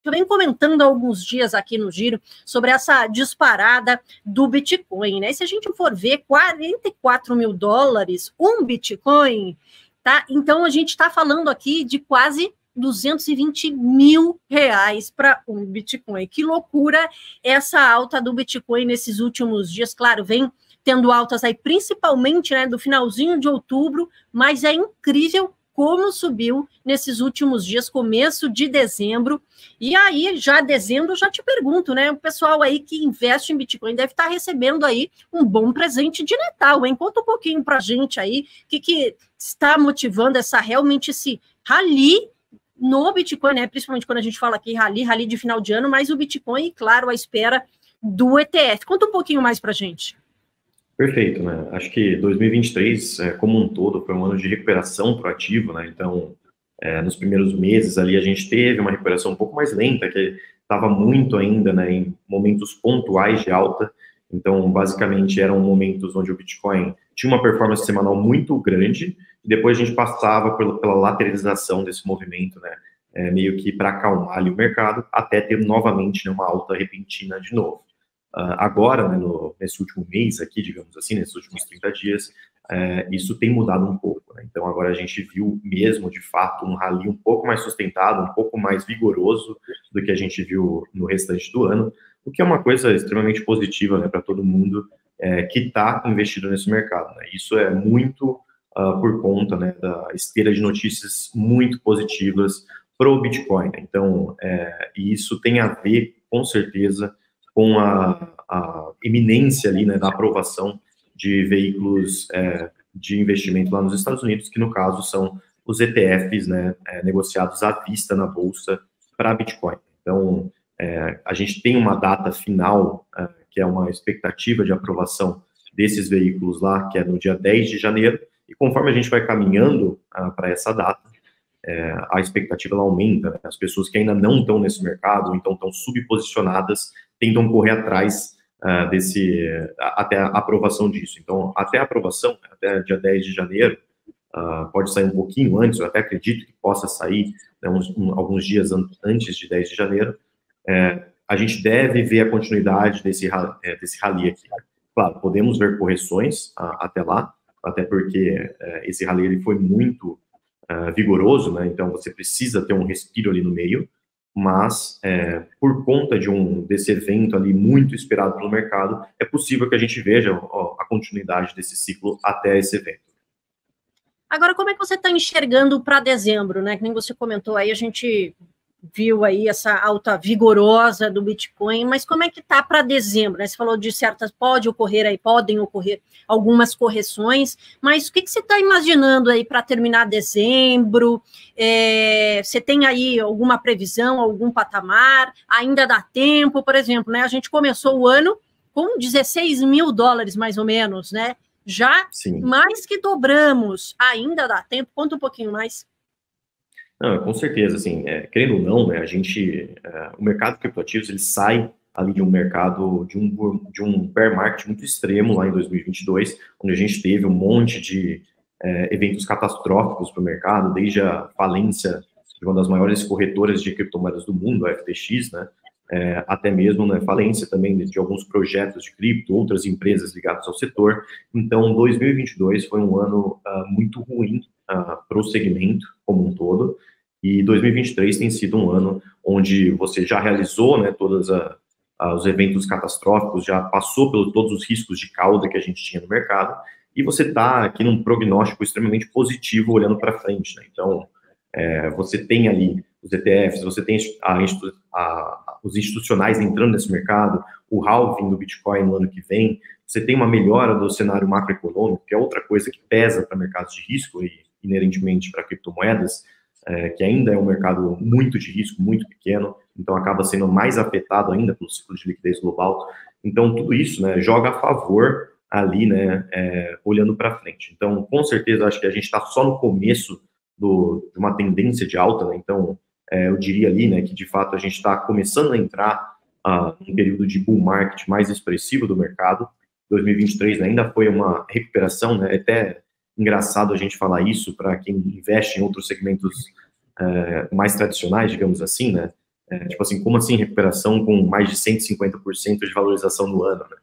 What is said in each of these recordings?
eu venho comentando há alguns dias aqui no Giro sobre essa disparada do Bitcoin, né? E se a gente for ver, 44 mil dólares, um Bitcoin, tá? Então a gente está falando aqui de quase 220 mil reais para um Bitcoin. Que loucura essa alta do Bitcoin nesses últimos dias. Claro, vem tendo altas aí, principalmente, né, do finalzinho de outubro, mas é incrível como subiu nesses últimos dias, começo de dezembro. E aí, já dezembro, já te pergunto, né? O pessoal aí que investe em Bitcoin deve estar recebendo aí um bom presente de Natal, hein? Conta um pouquinho pra gente aí o que está motivando realmente esse rally no Bitcoin, né? Principalmente quando a gente fala aqui rally de final de ano, mas o Bitcoin, e claro, à espera do ETF. Conta um pouquinho mais pra gente. Perfeito, né? Acho que 2023, como um todo, foi um ano de recuperação pro ativo, né? Então, nos primeiros meses ali, a gente teve uma recuperação um pouco mais lenta, que estava muito ainda, né, em momentos pontuais de alta. Então, basicamente, eram momentos onde o Bitcoin tinha uma performance semanal muito grande, e depois a gente passava pela lateralização desse movimento, né? Meio que para acalmar ali o mercado, até ter novamente, né, uma alta repentina de novo. Agora, né, nesse último mês aqui, digamos assim, nesses últimos 30 dias, isso tem mudado um pouco, né? Então, agora a gente viu mesmo, de fato, um rally um pouco mais sustentado, um pouco mais vigoroso do que a gente viu no restante do ano, o que é uma coisa extremamente positiva, né, para todo mundo que está investido nesse mercado, né? Isso é muito por conta, né, da esteira de notícias muito positivas para o Bitcoin, né? Então, e isso tem a ver, com certeza, com a iminência ali, né, da aprovação de veículos de investimento lá nos Estados Unidos, que no caso são os ETFs, né, negociados à vista na bolsa para Bitcoin. Então, a gente tem uma data final, que é uma expectativa de aprovação desses veículos lá, que é no dia 10 de janeiro, e conforme a gente vai caminhando para essa data, a expectativa ela aumenta, né? As pessoas que ainda não estão nesse mercado, então estão subposicionadas, tentam correr atrás até a aprovação disso. Então, até a aprovação, até dia 10 de janeiro, pode sair um pouquinho antes, eu até acredito que possa sair, né, alguns dias antes de 10 de janeiro, a gente deve ver a continuidade desse rally aqui. Claro, podemos ver correções até lá, até porque esse rally ele foi muito vigoroso, né? Então você precisa ter um respiro ali no meio, mas por conta desse evento ali muito esperado pelo mercado, é possível que a gente veja a continuidade desse ciclo até esse evento. Agora, como é que você está enxergando para dezembro, né? Que nem você comentou aí, a gente viu aí essa alta vigorosa do Bitcoin, mas como é que está para dezembro, né? Você falou de podem ocorrer algumas correções, mas o que você está imaginando aí para terminar dezembro? Você tem aí alguma previsão, algum patamar? Ainda dá tempo, por exemplo, né? A gente começou o ano com 16 mil dólares, mais ou menos, né? Já Sim. Mais que dobramos. Ainda dá tempo? Conta um pouquinho mais. Não, com certeza, assim, querendo ou não, né, o mercado de criptoativos, ele sai ali de um mercado, de um bear market muito extremo lá em 2022, onde a gente teve um monte de eventos catastróficos para o mercado, desde a falência de uma das maiores corretoras de criptomoedas do mundo, a FTX, né, até mesmo, né, falência também de alguns projetos de cripto, outras empresas ligadas ao setor. Então, 2022 foi um ano muito ruim para o segmento como um todo, e 2023 tem sido um ano onde você já realizou, né, todos os eventos catastróficos, já passou por todos os riscos de cauda que a gente tinha no mercado, e você está aqui num prognóstico extremamente positivo olhando para frente, né? Então, você tem ali os ETFs, você tem os institucionais entrando nesse mercado, o halving do Bitcoin no ano que vem, você tem uma melhora do cenário macroeconômico, que é outra coisa que pesa para mercados de risco e inerentemente para criptomoedas, que ainda é um mercado muito de risco, muito pequeno, então acaba sendo mais afetado ainda pelo ciclo de liquidez global. Então, tudo isso, né, joga a favor ali, né, olhando para frente. Então, com certeza, acho que a gente está só no começo de uma tendência de alta, né? Então, eu diria ali, né, que de fato a gente está começando a entrar num período de bull market mais expressivo do mercado. 2023, né, ainda foi uma recuperação, né, até engraçado a gente falar isso para quem investe em outros segmentos mais tradicionais, digamos assim, né? Tipo assim, como assim recuperação com mais de 150% de valorização no ano, né?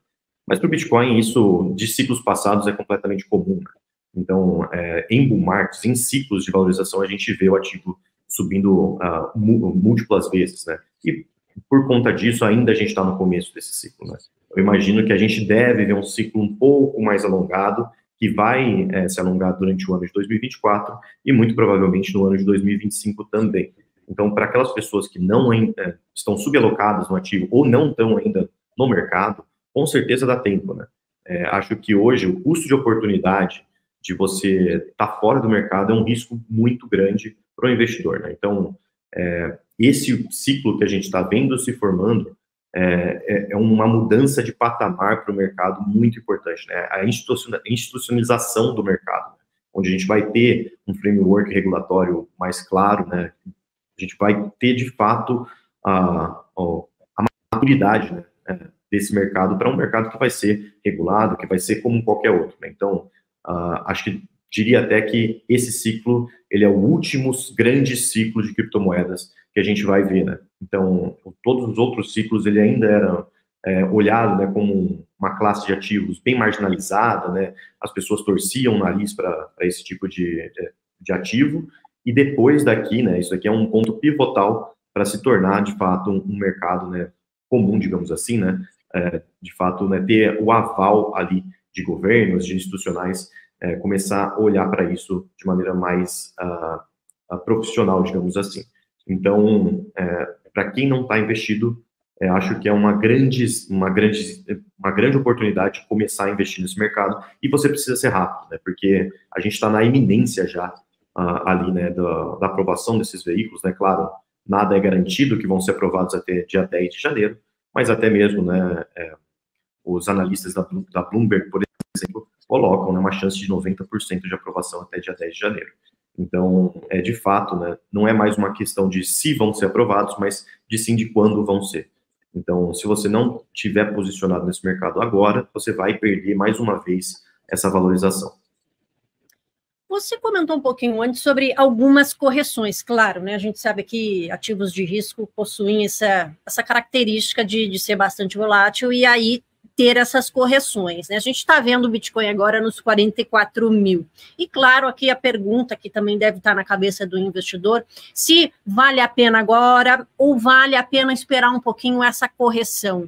Mas para o Bitcoin, isso de ciclos passados é completamente comum, né? Então, em bull markets, em ciclos de valorização, a gente vê o ativo subindo múltiplas vezes, né? E por conta disso, ainda a gente está no começo desse ciclo, né? Eu imagino que a gente deve ver um ciclo um pouco mais alongado, que vai se alongar durante o ano de 2024 e muito provavelmente no ano de 2025 também. Então, para aquelas pessoas que não estão subalocadas no ativo ou não estão ainda no mercado, com certeza dá tempo, né? Acho que hoje o custo de oportunidade de você estar fora do mercado é um risco muito grande para o investidor, né? Então, esse ciclo que a gente está vendo se formando é uma mudança de patamar para o mercado muito importante, né? A institucionalização do mercado, onde a gente vai ter um framework regulatório mais claro, né? A gente vai ter, de fato, a maturidade, né, desse mercado para um mercado que vai ser regulado, que vai ser como qualquer outro, né? Então, acho que diria até que esse ciclo, ele é o último grande ciclo de criptomoedas que a gente vai ver, né? Então, todos os outros ciclos, ele ainda era olhado, né, como uma classe de ativos bem marginalizada, né? As pessoas torciam o nariz para esse tipo de ativo, e depois daqui, né, isso aqui é um ponto pivotal para se tornar, de fato, um mercado, né, comum, digamos assim, né? De fato, né, ter o aval ali de governos, de institucionais, começar a olhar para isso de maneira mais profissional, digamos assim. Então, para quem não está investido, acho que é uma grande oportunidade de começar a investir nesse mercado, e você precisa ser rápido, né, porque a gente está na iminência já ali, né, da aprovação desses veículos, né? Claro, nada é garantido que vão ser aprovados até dia 10 de janeiro, mas até mesmo, né, os analistas da Bloomberg, por exemplo, colocam, né, uma chance de 90% de aprovação até dia 10 de janeiro. Então, de fato, né, não é mais uma questão de se vão ser aprovados, mas de sim de quando vão ser. Então, se você não tiver posicionado nesse mercado agora, você vai perder mais uma vez essa valorização. Você comentou um pouquinho antes sobre algumas correções, claro, né? A gente sabe que ativos de risco possuem essa característica de ser bastante volátil e aí ter essas correções, né? A gente está vendo o Bitcoin agora nos 44 mil. E claro, aqui a pergunta que também deve estar na cabeça do investidor, se vale a pena agora ou vale a pena esperar um pouquinho essa correção.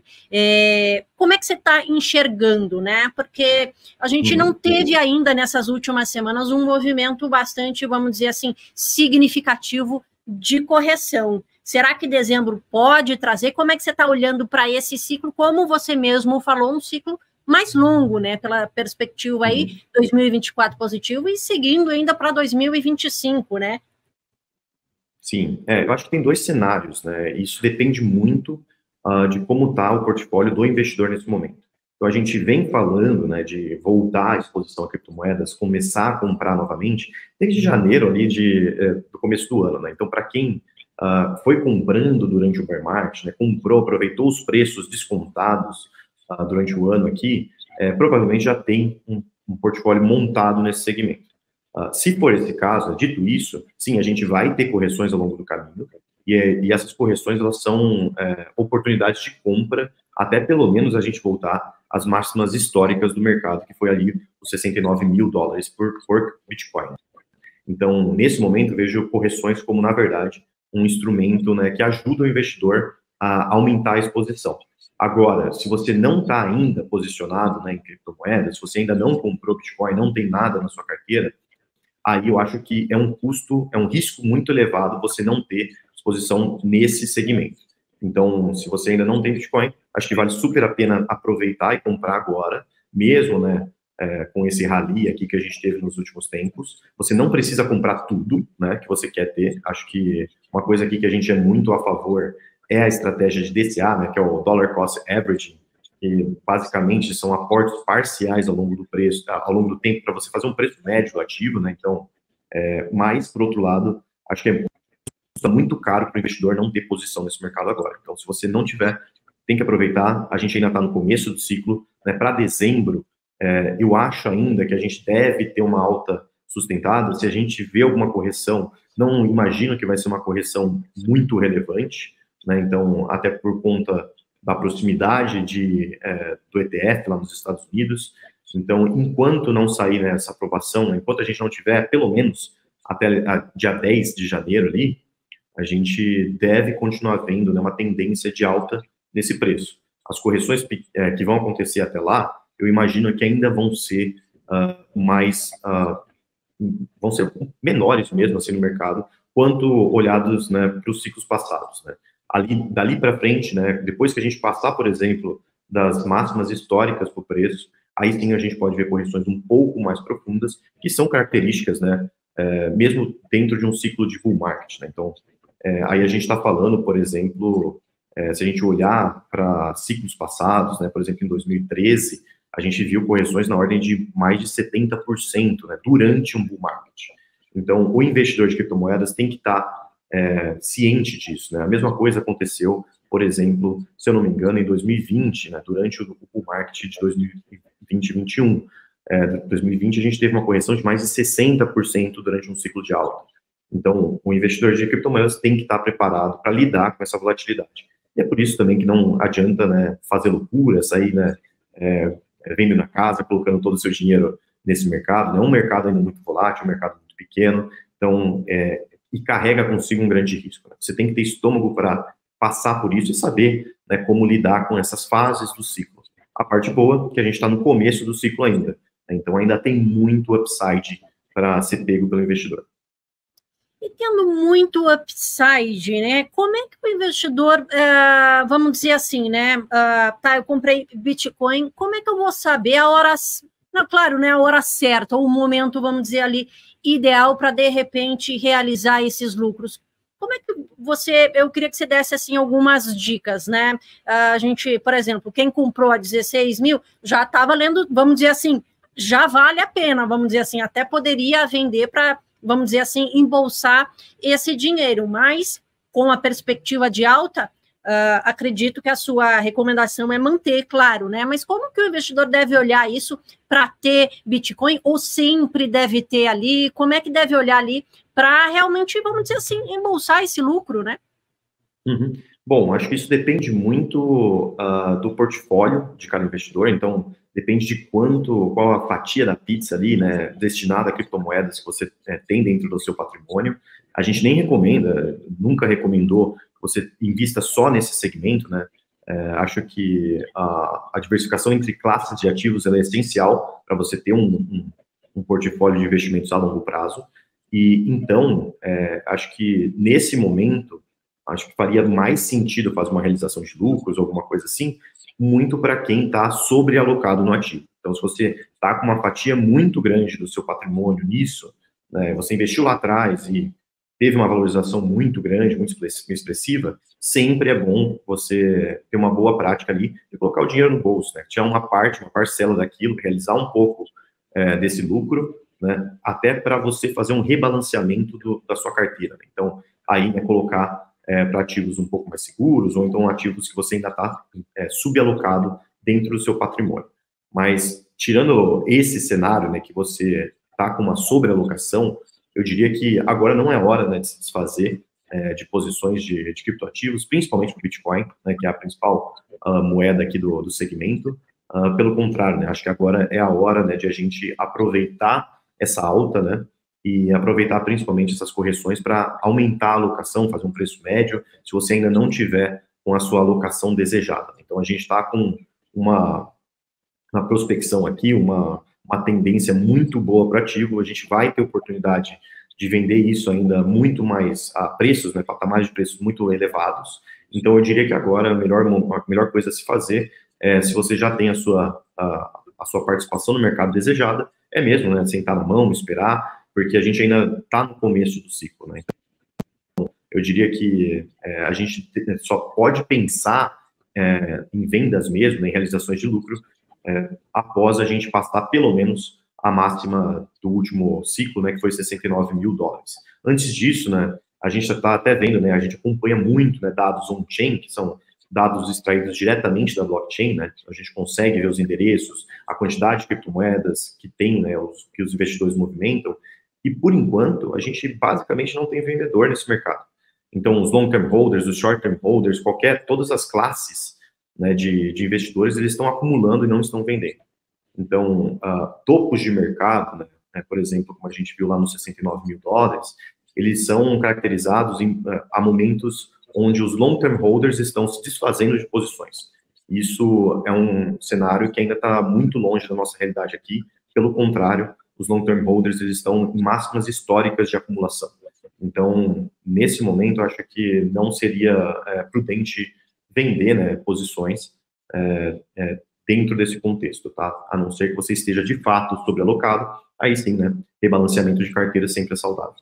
Como é que você está enxergando, né? Porque a gente não teve ainda nessas últimas semanas um movimento bastante, vamos dizer assim, significativo de correção. Será que dezembro pode trazer? Como é que você está olhando para esse ciclo? Como você mesmo falou, um ciclo mais longo, né? Pela perspectiva aí, 2024 positivo e seguindo ainda para 2025, né? Sim, eu acho que tem dois cenários, né? Isso depende muito de como está o portfólio do investidor nesse momento. Então, a gente vem falando, né, de voltar à exposição a criptomoedas, começar a comprar novamente, desde janeiro ali do começo do ano, né? Então, para quem foi comprando durante o bear market, né, comprou, aproveitou os preços descontados durante o ano aqui, provavelmente já tem um portfólio montado nesse segmento. Se for esse caso, dito isso, sim, a gente vai ter correções ao longo do caminho, e essas correções, elas são oportunidades de compra, até pelo menos a gente voltar às máximas históricas do mercado, que foi ali os 69 mil dólares por Bitcoin. Então, nesse momento, vejo correções como, na verdade, um instrumento, né, que ajuda o investidor a aumentar a exposição. Agora, se você não está ainda posicionado, né, em criptomoedas, se você ainda não comprou Bitcoin, não tem nada na sua carteira, aí eu acho que é um risco muito elevado você não ter exposição nesse segmento. Então, se você ainda não tem Bitcoin, acho que vale super a pena aproveitar e comprar agora, mesmo, né, com esse rally aqui que a gente teve nos últimos tempos. Você não precisa comprar tudo, né, que você quer ter. Acho que uma coisa aqui que a gente é muito a favor é a estratégia de DCA, né, que é o Dollar Cost Averaging, que basicamente são aportes parciais ao longo do preço, ao longo do tempo, para você fazer um preço médio do ativo, né? Então, mas, por outro lado, acho que custa muito caro para o investidor não ter posição nesse mercado agora. Então, se você não tiver, tem que aproveitar. A gente ainda está no começo do ciclo, né? Para dezembro, eu acho ainda que a gente deve ter uma alta sustentada. Se a gente vê alguma correção, não imagino que vai ser uma correção muito relevante, né? Então, até por conta da proximidade do ETF lá nos Estados Unidos. Então, enquanto não sair essa aprovação, né, enquanto a gente não tiver, pelo menos até dia 10 de janeiro ali, a gente deve continuar vendo, né, uma tendência de alta nesse preço. As correções que vão acontecer até lá, eu imagino que ainda vão ser vão ser menores mesmo assim no mercado, quanto olhados, né, para os ciclos passados, né. Dali para frente, né, depois que a gente passar, por exemplo, das máximas históricas para o preço, aí sim a gente pode ver correções um pouco mais profundas, que são características, né, mesmo dentro de um ciclo de bull market, né. Então, aí a gente está falando, por exemplo, se a gente olhar para ciclos passados, né, por exemplo, em 2013, a gente viu correções na ordem de mais de 70%, né, durante um bull market. Então, o investidor de criptomoedas tem que estar ciente disso, né? A mesma coisa aconteceu, por exemplo, se eu não me engano, em 2020, né, durante o bull market de 2020 e 2021. 2020 a gente teve uma correção de mais de 60% durante um ciclo de alta. Então, o investidor de criptomoedas tem que estar preparado para lidar com essa volatilidade. E é por isso também que não adianta, né, fazer loucura, sair, né, vendendo na casa, colocando todo o seu dinheiro nesse mercado. É um mercado ainda muito volátil, um mercado muito pequeno, então, e carrega consigo um grande risco, né? Você tem que ter estômago para passar por isso e saber, né, como lidar com essas fases do ciclo. A parte boa é que a gente está no começo do ciclo ainda, né? Então ainda tem muito upside para ser pego pelo investidor. E tendo muito upside, né? Como é que o investidor, vamos dizer assim, né? Tá, eu comprei Bitcoin, como é que eu vou saber a hora, não, claro, né? A hora certa, ou o momento, vamos dizer ali, ideal para de repente realizar esses lucros? Como é que eu queria que você desse assim algumas dicas, né? A gente, por exemplo, quem comprou a 16 mil já está valendo, vamos dizer assim, já vale a pena, vamos dizer assim, até poderia vender para, vamos dizer assim, embolsar esse dinheiro, mas com a perspectiva de alta, acredito que a sua recomendação é manter, claro, né? Mas como que o investidor deve olhar isso para ter Bitcoin, ou sempre deve ter ali? Como é que deve olhar ali para realmente, vamos dizer assim, embolsar esse lucro, né? Uhum. Bom, acho que isso depende muito do portfólio de cada investidor, então depende de qual a fatia da pizza ali, né, destinada a criptomoedas que você tem dentro do seu patrimônio. A gente nem recomenda, nunca recomendou que você invista só nesse segmento, né? Acho que a diversificação entre classes de ativos ela é essencial para você ter um portfólio de investimentos a longo prazo. E então, acho que nesse momento, acho que faria mais sentido fazer uma realização de lucros, alguma coisa assim, muito para quem está sobrealocado no ativo. Então, se você está com uma fatia muito grande do seu patrimônio nisso, né, você investiu lá atrás e teve uma valorização muito grande, muito expressiva, sempre é bom você ter uma boa prática ali e colocar o dinheiro no bolso, né, tirar uma parcela daquilo, realizar um pouco desse lucro, né, até para você fazer um rebalanceamento da sua carteira. Né? Então, aí é colocar para ativos um pouco mais seguros, ou então ativos que você ainda está subalocado dentro do seu patrimônio. Mas, tirando esse cenário, né, que você está com uma sobrealocação, eu diria que agora não é hora, né, de se desfazer de posições de criptoativos, principalmente o Bitcoin, né, que é a principal moeda aqui do segmento. Pelo contrário, né, acho que agora é a hora, né, de a gente aproveitar essa alta, né, e aproveitar principalmente essas correções para aumentar a alocação, fazer um preço médio, se você ainda não tiver com a sua alocação desejada. Então, a gente está com uma prospecção aqui, uma tendência muito boa para ativo, a gente vai ter oportunidade de vender isso ainda muito mais a preços, né, patamares de preços muito elevados. Então, eu diria que agora a melhor coisa a se fazer, se você já tem a sua participação no mercado desejada, é mesmo, né, sentar na mão, esperar, porque a gente ainda está no começo do ciclo, né? Então, eu diria que a gente só pode pensar em vendas mesmo, em realizações de lucro, após a gente passar pelo menos a máxima do último ciclo, né, que foi 69 mil dólares. Antes disso, né, a gente está até vendo, né, a gente acompanha muito, né, dados on-chain, que são dados extraídos diretamente da blockchain, né, a gente consegue ver os endereços, a quantidade de criptomoedas que tem, né, que os investidores movimentam, e por enquanto a gente basicamente não tem vendedor nesse mercado. Então, os long-term holders, os short-term holders, todas as classes, né, de investidores, eles estão acumulando e não estão vendendo. Então, topos de mercado, né, por exemplo, como a gente viu lá nos 69 mil dólares, eles são caracterizados a momentos onde os long-term holders estão se desfazendo de posições. Isso é um cenário que ainda está muito longe da nossa realidade aqui. Pelo contrário, os long-term holders eles estão em máximas históricas de acumulação. Então, nesse momento, eu acho que não seria prudente vender, né, posições dentro desse contexto, tá? A não ser que você esteja de fato sobrealocado, aí sim, né, rebalanceamento de carteira sempre é saudável.